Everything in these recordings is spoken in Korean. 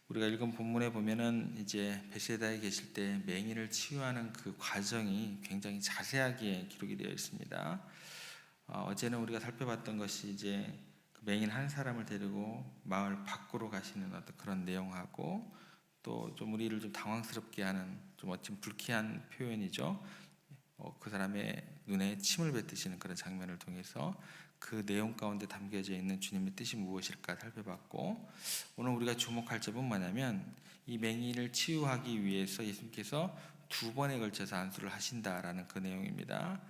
우리가 읽은 본문에 보면은 이제 베세다에 계실 때 맹인을 치유하는 그 과정이 굉장히 자세하게 기록이 되어 있습니다. 어제는 우리가 살펴봤던 것이 이제 그 맹인 한 사람을 데리고 마을 밖으로 가시는 어떤 그런 내용하고, 또 좀 우리를 좀 당황스럽게 하는 좀 어찌 불쾌한 표현이죠. 그 사람의 눈에 침을 뱉으시는 그런 장면을 통해서 그 내용 가운데 담겨져 있는 주님의 뜻이 무엇일까 살펴봤고, 오늘 우리가 주목할 점은 뭐냐면 이 맹인을 치유하기 위해서 예수님께서 두 번에 걸쳐서 안수를 하신다라는 그 내용입니다.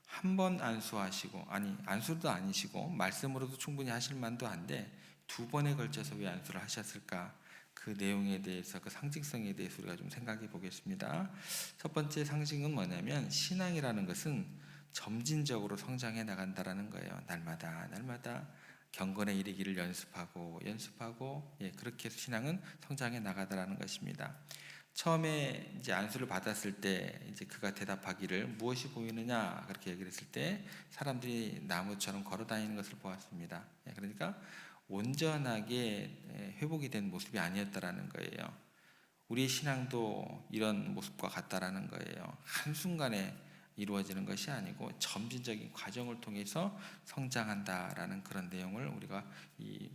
한 번 안수하시고, 아니 안수도 아니시고 말씀으로도 충분히 하실 만도 한데 두 번에 걸쳐서 왜 안수를 하셨을까? 그 내용에 대해서, 그 상징성에 대해서 우리가 좀 생각해 보겠습니다. 첫 번째 상징은 뭐냐면 신앙이라는 것은 점진적으로 성장해 나간다라는 거예요. 날마다 경건에 이르기를 연습하고 그렇게 해서 신앙은 성장해 나가다라는 것입니다. 처음에 이제 안수를 받았을 때 이제 그가 대답하기를 무엇이 보이느냐 그렇게 얘기를 했을 때 사람들이 나무처럼 걸어 다니는 것을 보았습니다. 그러니까 온전하게 회복이 된 모습이 아니었다라는 거예요. 우리의 신앙도 이런 모습과 같다라는 거예요. 한순간에 이루어지는 것이 아니고 점진적인 과정을 통해서 성장한다라는 그런 내용을 우리가 이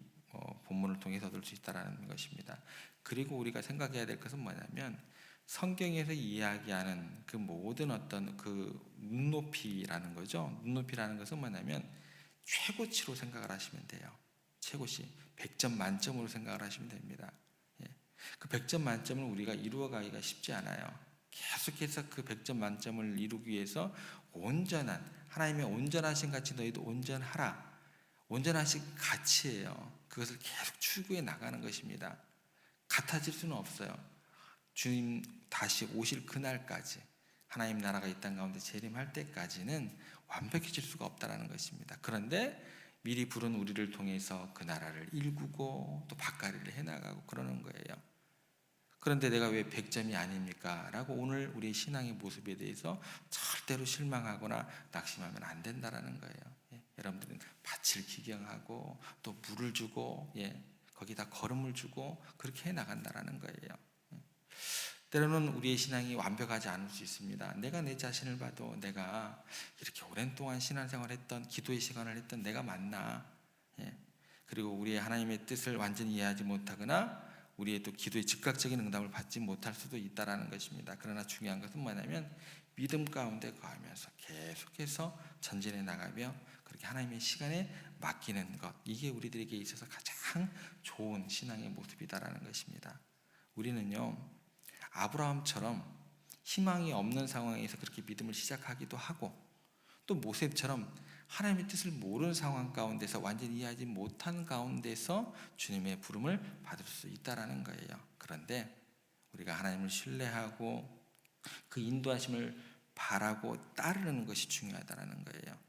본문을 통해서 얻을 수 있다라는 것입니다. 그리고 우리가 생각해야 될 것은 뭐냐면 성경에서 이야기하는 그 모든 어떤 그 눈높이라는 거죠. 눈높이라는 것은 뭐냐면 최고치로 생각을 하시면 돼요. 최고치 100점 만점으로 생각을 하시면 됩니다. 그 100점 만점을 우리가 이루어가기가 쉽지 않아요. 계속해서 그 100점 만점을 이루기 위해서 온전한 하나님의 온전하신 같이 너희도 온전하라. 온전하신 가치예요. 그것을 계속 추구해 나가는 것입니다. 같아질 수는 없어요. 주님 다시 오실 그날까지, 하나님 나라가 이 땅 가운데 재림할 때까지는 완벽해질 수가 없다는 것입니다. 그런데 미리 부른 우리를 통해서 그 나라를 일구고 또 밭갈이를 해나가고 그러는 거예요. 그런데 내가 왜 100점이 아닙니까? 라고 오늘 우리의 신앙의 모습에 대해서 절대로 실망하거나 낙심하면 안 된다는 거예요. 여러분들은 밭을 기경하고 또 물을 주고 거기다 거름을 주고 그렇게 해나간다는 거예요. 때로는 우리의 신앙이 완벽하지 않을 수 있습니다. 내가 내 자신을 봐도 내가 이렇게 오랜 동안 신앙생활을 했던, 기도의 시간을 했던 내가 맞나? 그리고 우리의 하나님의 뜻을 완전히 이해하지 못하거나 우리의 또 기도의 즉각적인 응답을 받지 못할 수도 있다라는 것입니다. 그러나 중요한 것은 뭐냐면 믿음 가운데 거하면서 계속해서 전진해 나가며 그렇게 하나님의 시간에 맡기는 것, 이게 우리들에게 있어서 가장 좋은 신앙의 모습이다라는 것입니다. 우리는요 아브라함처럼 희망이 없는 상황에서 그렇게 믿음을 시작하기도 하고, 또 모세처럼 하나님의 뜻을 모르는 상황 가운데서 완전히 이해하지 못한 가운데서 주님의 부름을 받을 수 있다라는 거예요. 그런데 우리가 하나님을 신뢰하고 그 인도하심을 바라고 따르는 것이 중요하다라는 거예요.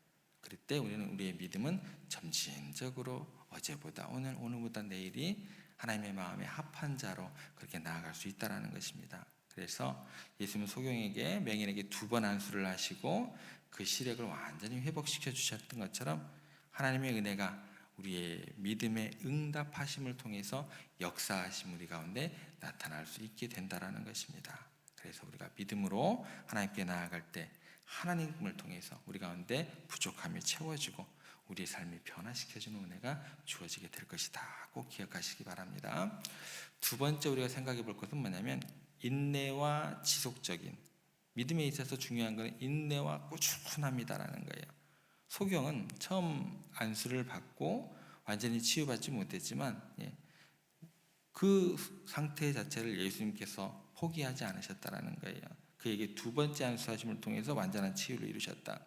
그럴 때 우리는 우리의 믿음은 점진적으로 어제보다 오늘보다 내일이 하나님의 마음에 합한 자로 그렇게 나아갈 수 있다라는 것입니다. 그래서 예수님은 소경에게, 맹인에게 두 번 안수를 하시고 그 시력을 완전히 회복시켜 주셨던 것처럼 하나님의 은혜가 우리의 믿음의 응답하심을 통해서 역사하심 우리 가운데 나타날 수 있게 된다라는 것입니다. 그래서 우리가 믿음으로 하나님께 나아갈 때 하나님을 통해서 우리 가운데 부족함이 채워지고 우리의 삶이 변화시켜주는 은혜가 주어지게 될 것이다. 꼭 기억하시기 바랍니다. 두 번째 우리가 생각해 볼 것은 뭐냐면 인내와 지속적인, 믿음에 있어서 중요한 것은 인내와 꾸준함이다라는 거예요. 소경은 처음 안수를 받고 완전히 치유받지 못했지만 그 상태 자체를 예수님께서 포기하지 않으셨다라는 거예요. 그에게 두 번째 안수하심을 통해서 완전한 치유를 이루셨다.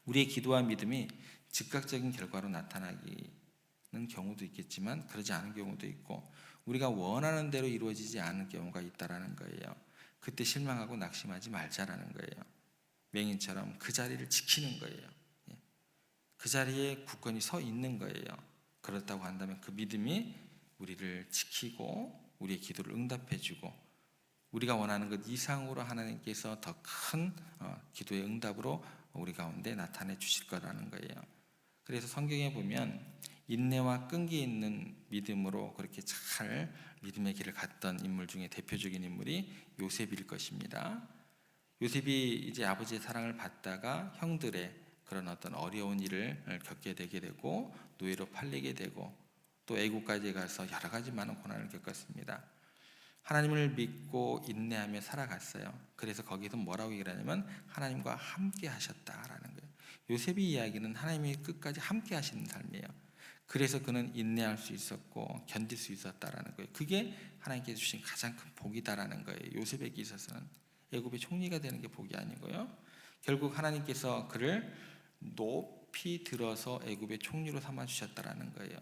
우리의 기도와 믿음이 즉각적인 결과로 나타나기는 경우도 있겠지만 그러지 않은 경우도 있고, 우리가 원하는 대로 이루어지지 않은 경우가 있다라는 거예요. 그때 실망하고 낙심하지 말자라는 거예요. 맹인처럼 그 자리를 지키는 거예요. 그 자리에 굳건히 서 있는 거예요. 그렇다고 한다면 그 믿음이 우리를 지키고 우리의 기도를 응답해주고 우리가 원하는 것 이상으로 하나님께서 더 큰 기도의 응답으로 우리 가운데 나타내 주실 거라는 거예요. 그래서 성경에 보면 인내와 끈기 있는 믿음으로 그렇게 잘 믿음의 길을 갔던 인물 중에 대표적인 인물이 요셉일 것입니다. 요셉이 이제 아버지의 사랑을 받다가 형들의 그런 어떤 어려운 일을 겪게 되게 되고 노예로 팔리게 되고 또 애국까지 가서 여러 가지 많은 고난을 겪었습니다. 하나님을 믿고 인내하며 살아갔어요. 그래서 거기서 뭐라고 얘기를 하냐면 하나님과 함께 하셨다라는 거예요. 요셉의 이야기는 하나님이 끝까지 함께 하시는 삶이에요. 그래서 그는 인내할 수 있었고 견딜 수 있었다라는 거예요. 그게 하나님께서 주신 가장 큰 복이다라는 거예요. 요셉에게 있어서는 애굽의 총리가 되는 게 복이 아니고요. 결국 하나님께서 그를 높이 들어서 애굽의 총리로 삼아 주셨다라는 거예요.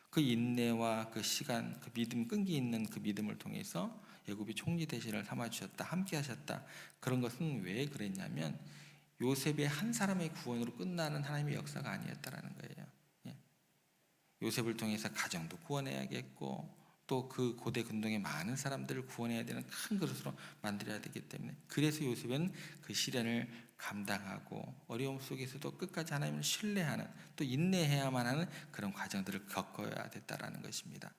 그 인내와 그 시간, 그 믿음, 끈기 있는 그 믿음을 통해서 애굽의 총리 대신을 삼아 주셨다, 함께 하셨다. 그런 것은 왜 그랬냐면 요셉의 한 사람의 구원으로 끝나는 하나님의 역사가 아니었다라는 거예요. 예. 요셉을 통해서 가정도 구원해야겠고 또 그 고대 근동의 많은 사람들을 구원해야 되는 큰 그릇으로 만들어야 되기 때문에 그래서 요셉은 그 시련을 감당하고 어려움 속에서도 끝까지 하나님을 신뢰하는 또 인내해야만 하는 그런 과정들을 겪어야 됐다라는 것입니다.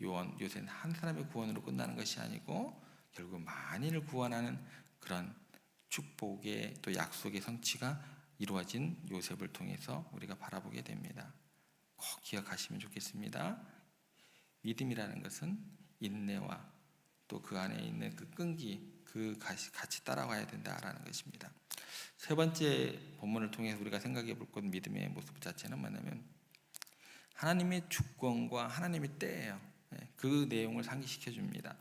요새는 한 사람의 구원으로 끝나는 것이 아니고 결국 만인을 구원하는 그런 축복의 또 약속의 성취가 이루어진 요셉을 통해서 우리가 바라보게 됩니다. 꼭 기억하시면 좋겠습니다. 믿음이라는 것은 인내와 또 그 안에 있는 그 끈기, 그 같이 따라가야 된다라는 것입니다. 세 번째 본문을 통해서 우리가 생각해 볼 것 믿음의 모습 자체는 뭐냐면 하나님의 주권과 하나님의 때예요. 그 내용을 상기시켜 줍니다.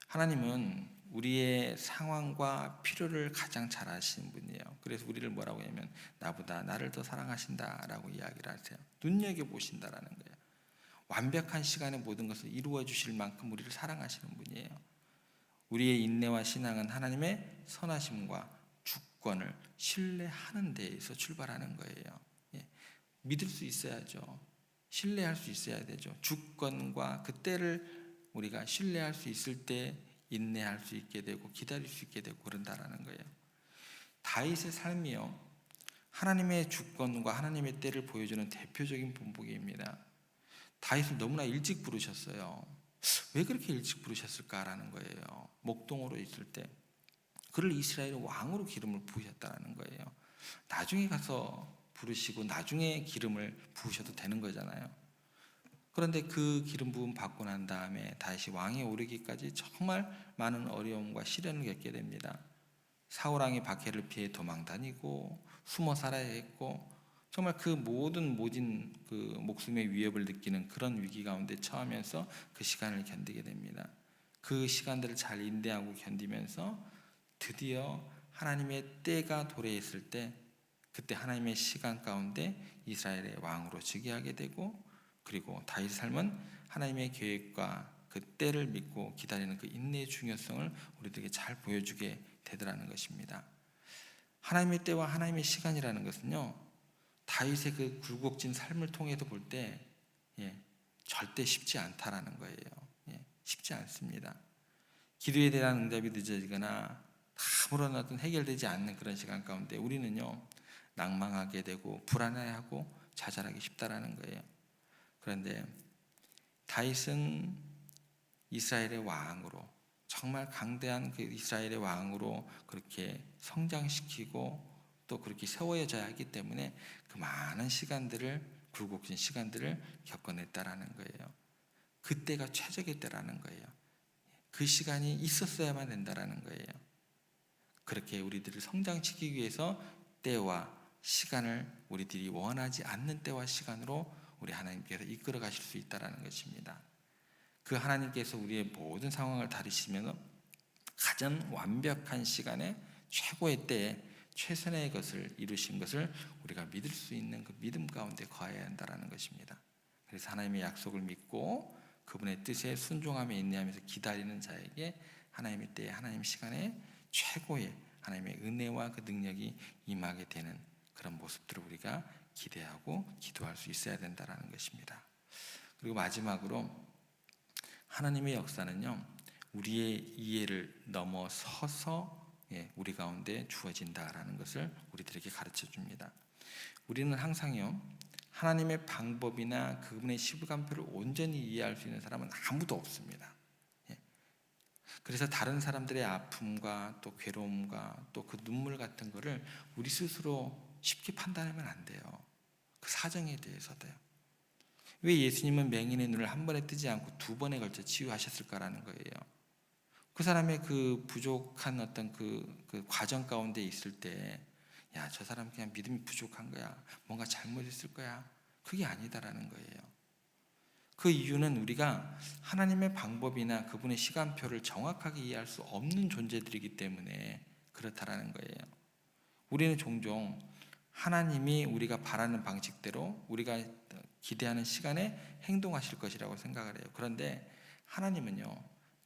하나님은 우리의 상황과 필요를 가장 잘 아시는 분이에요. 그래서 우리를 뭐라고 하냐면 나보다 나를 더 사랑하신다라고 이야기를 하세요. 눈여겨보신다라는 거예요. 완벽한 시간에 모든 것을 이루어 주실 만큼 우리를 사랑하시는 분이에요. 우리의 인내와 신앙은 하나님의 선하심과 주권을 신뢰하는 데에서 출발하는 거예요. 예. 믿을 수 있어야죠. 신뢰할 수 있어야 되죠. 주권과 그 때를 우리가 신뢰할 수 있을 때 인내할 수 있게 되고 기다릴 수 있게 되고 그런다라는 거예요. 다윗의 삶이요. 하나님의 주권과 하나님의 때를 보여주는 대표적인 본보기입니다. 다윗을 너무나 일찍 부르셨어요. 왜 그렇게 일찍 부르셨을까라는 거예요. 목동으로 있을 때 그를 이스라엘의 왕으로 기름을 부으셨다는 거예요. 나중에 가서 부르시고 나중에 기름을 부으셔도 되는 거잖아요. 그런데 그 기름 부음 받고 난 다음에 다시 왕에 오르기까지 정말 많은 어려움과 시련을 겪게 됩니다. 사울 왕의 박해를 피해 도망 다니고 숨어 살아야 했고 정말 그 모진 그 목숨의 위협을 느끼는 그런 위기 가운데 처하면서 그 시간을 견디게 됩니다. 그 시간들을 잘 인내하고 견디면서 드디어 하나님의 때가 도래했을 때 그때 하나님의 시간 가운데 이스라엘의 왕으로 즉위하게 되고 그리고 다윗의 삶은 하나님의 계획과 그 때를 믿고 기다리는 그 인내의 중요성을 우리들에게 잘 보여주게 되더라는 것입니다. 하나님의 때와 하나님의 시간이라는 것은요. 다윗의 그 굴곡진 삶을 통해서 볼 때 절대 쉽지 않다라는 거예요. 쉽지 않습니다. 기도에 대한 응답이 늦어지거나 아무런 어떤 해결되지 않는 그런 시간 가운데 우리는요 낭망하게 되고 불안해하고 좌절하기 쉽다라는 거예요. 그런데 다윗은 이스라엘의 왕으로 정말 강대한 그 이스라엘의 왕으로 그렇게 성장시키고 또 그렇게 세워져야 하기 때문에 그 많은 시간들을 굴곡진 시간들을 겪어냈다라는 거예요. 그때가 최적의 때라는 거예요. 그 시간이 있었어야만 된다라는 거예요. 그렇게 우리들을 성장시키기 위해서 때와 시간을 우리들이 원하지 않는 때와 시간으로 우리 하나님께서 이끌어 가실 수 있다라는 것입니다. 그 하나님께서 우리의 모든 상황을 다루시면 가장 완벽한 시간에 최고의 때에 최선의 것을 이루신 것을 우리가 믿을 수 있는 그 믿음 가운데 거해야 한다는 것입니다. 그래서 하나님의 약속을 믿고 그분의 뜻에 순종하며 인내하면서 기다리는 자에게 하나님의 때에 하나님 시간에 최고의 하나님의 은혜와 그 능력이 임하게 되는 그런 모습들을 우리가 기대하고 기도할 수 있어야 된다는 것입니다. 그리고 마지막으로 하나님의 역사는요 우리의 이해를 넘어서서 우리 가운데 주어진다라는 것을 우리들에게 가르쳐 줍니다. 우리는 항상요 하나님의 방법이나 그분의 시간표를 온전히 이해할 수 있는 사람은 아무도 없습니다. 예. 그래서 다른 사람들의 아픔과 또 괴로움과 또 그 눈물 같은 거를 우리 스스로 쉽게 판단하면 안 돼요. 그 사정에 대해서도요. 왜 예수님은 맹인의 눈을 한 번에 뜨지 않고 두 번에 걸쳐 치유하셨을까라는 거예요. 그 사람의 그 부족한 어떤 그 과정 가운데 있을 때, 야, 저 사람 그냥 믿음이 부족한 거야, 뭔가 잘못했을 거야, 그게 아니다라는 거예요. 그 이유는 우리가 하나님의 방법이나 그분의 시간표를 정확하게 이해할 수 없는 존재들이기 때문에 그렇다라는 거예요. 우리는 종종 하나님이 우리가 바라는 방식대로 우리가 기대하는 시간에 행동하실 것이라고 생각을 해요. 그런데 하나님은요,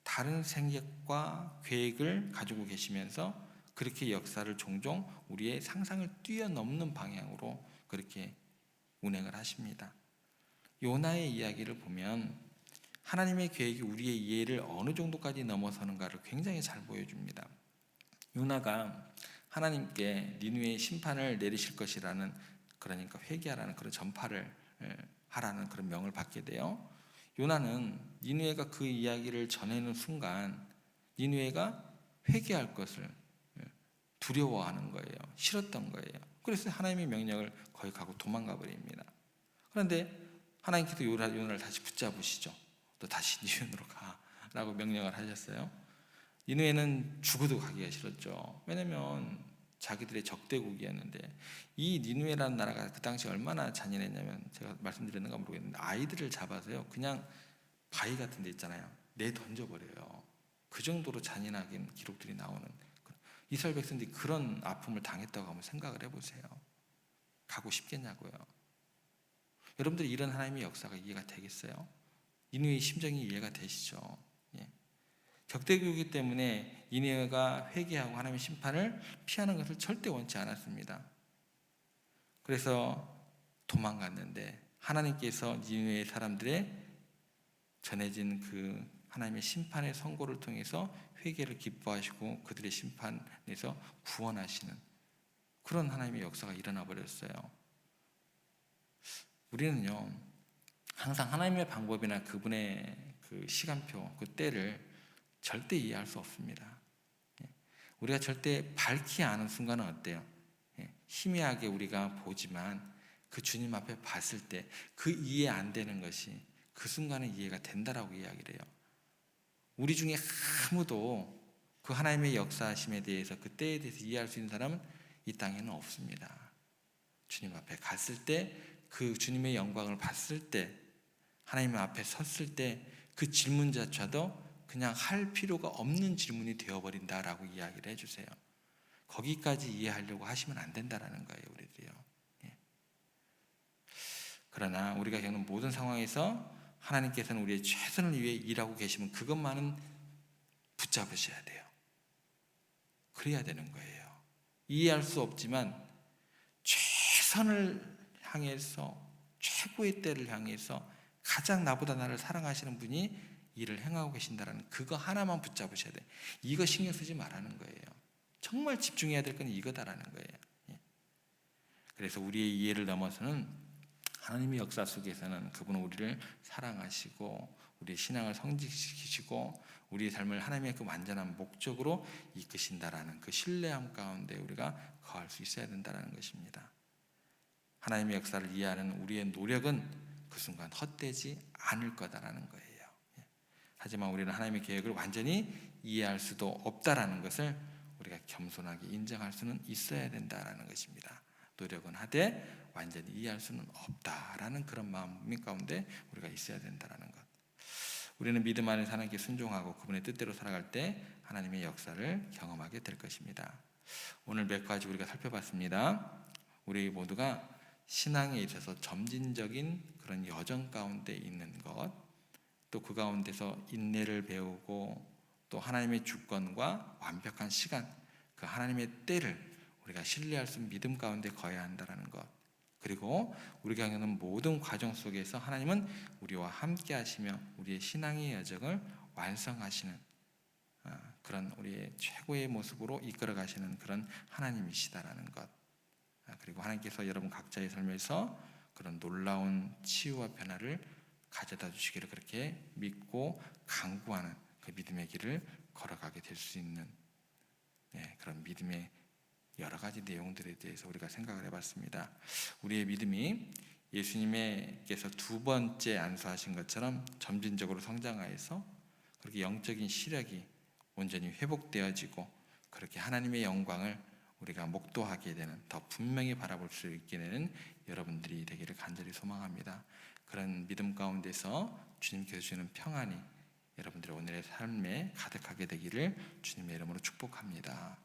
다른 생각과 계획을 가지고 계시면서 그렇게 역사를 종종 우리의 상상을 뛰어넘는 방향으로 그렇게 운행을 하십니다. 요나의 이야기를 보면 하나님의 계획이 우리의 이해를 어느 정도까지 넘어서는가를 굉장히 잘 보여줍니다. 요나가 하나님께 니느웨의 심판을 내리실 것이라는, 그러니까 회개하라는 그런 전파를 하라는 그런 명을 받게 돼요. 요나는 니느웨가 그 이야기를 전하는 순간 니느웨가 회개할 것을 두려워하는 거예요. 싫었던 거예요. 그래서 하나님의 명령을 거기 가고 도망가 버립니다. 그런데 하나님께서 요나를 다시 붙잡으시죠. 또 다시 니느웨로 가라고 명령을 하셨어요. 니느웨는 죽어도 가기가 싫었죠. 왜냐면 자기들의 적대국이었는데, 이 니느웨라는 나라가 그 당시 얼마나 잔인했냐면, 제가 말씀드렸는가 모르겠는데 아이들을 잡아서요 그냥 바위 같은 데 있잖아요, 내 던져버려요. 그 정도로 잔인하게 기록들이 나오는, 이스라엘 백성들이 그런 아픔을 당했다고 한번 생각을 해보세요. 가고 싶겠냐고요. 여러분들이 이런 하나님의 역사가 이해가 되겠어요? 니느웨의 심정이 이해가 되시죠? 예. 적대국이기 때문에 니느웨가 회개하고 하나님의 심판을 피하는 것을 절대 원치 않았습니다. 그래서 도망갔는데 하나님께서 니느웨 사람들의 전해진 그 하나님의 심판의 선고를 통해서 회개를 기뻐하시고 그들의 심판에서 구원하시는 그런 하나님의 역사가 일어나 버렸어요. 우리는요, 항상 하나님의 방법이나 그분의 그 시간표, 그 때를 절대 이해할 수 없습니다. 우리가 절대 밝히 아는 순간은 어때요? 희미하게 우리가 보지만 그 주님 앞에 봤을 때 그 이해 안 되는 것이 그 순간에 이해가 된다라고 이야기를 해요. 우리 중에 아무도 그 하나님의 역사하심에 대해서, 그 때에 대해서 이해할 수 있는 사람은 이 땅에는 없습니다. 주님 앞에 갔을 때, 그 주님의 영광을 봤을 때, 하나님 앞에 섰을 때 그 질문자조차도 그냥 할 필요가 없는 질문이 되어버린다라고 이야기를 해주세요. 거기까지 이해하려고 하시면 안 된다라는 거예요, 우리들이요. 예. 그러나 우리가 겪는 모든 상황에서 하나님께서는 우리의 최선을 위해 일하고 계시면 그것만은 붙잡으셔야 돼요. 그래야 되는 거예요. 이해할 수 없지만 최선을 향해서, 최고의 때를 향해서 가장 나보다 나를 사랑하시는 분이 일을 행하고 계신다라는 그거 하나만 붙잡으셔야 돼요. 이거 신경 쓰지 말라는 거예요. 정말 집중해야 될 건 이거다라는 거예요. 그래서 우리의 이해를 넘어서는 하나님의 역사 속에서는 그분은 우리를 사랑하시고 우리의 신앙을 성직시키시고 우리의 삶을 하나님의 그 완전한 목적으로 이끄신다라는 그 신뢰함 가운데 우리가 거할 수 있어야 된다는 것입니다. 하나님의 역사를 이해하는 우리의 노력은 그 순간 헛되지 않을 거다라는 거예요. 하지만 우리는 하나님의 계획을 완전히 이해할 수도 없다라는 것을 우리가 겸손하게 인정할 수는 있어야 된다라는 것입니다. 노력은 하되 완전히 이해할 수는 없다라는 그런 마음 가운데 우리가 있어야 된다라는 것. 우리는 믿음 안에 하나님께 순종하고 그분의 뜻대로 살아갈 때 하나님의 역사를 경험하게 될 것입니다. 오늘 몇 가지 우리가 살펴봤습니다. 우리 모두가 신앙에 있어서 점진적인 그런 여정 가운데 있는 것, 또 그 가운데서 인내를 배우고 또 하나님의 주권과 완벽한 시간, 그 하나님의 때를 우리가 신뢰할 수 있는 믿음 가운데 거해야 한다는 것, 그리고 우리가 겪는 모든 과정 속에서 하나님은 우리와 함께 하시며 우리의 신앙의 여정을 완성하시는 그런 우리의 최고의 모습으로 이끌어 가시는 그런 하나님이시다라는 것, 그리고 하나님께서 여러분 각자의 삶에서 그런 놀라운 치유와 변화를 가져다 주시기를 그렇게 믿고 간구하는 그 믿음의 길을 걸어가게 될 수 있는 그런 믿음의 여러 가지 내용들에 대해서 우리가 생각을 해봤습니다. 우리의 믿음이 예수님께서 두 번째 안수하신 것처럼 점진적으로 성장하여서 그렇게 영적인 시력이 온전히 회복되어지고 그렇게 하나님의 영광을 우리가 목도하게 되는, 더 분명히 바라볼 수 있게 되는 여러분들이 되기를 간절히 소망합니다. 그런 믿음 가운데서 주님께서 주시는 평안이 여러분들의 오늘의 삶에 가득하게 되기를 주님의 이름으로 축복합니다.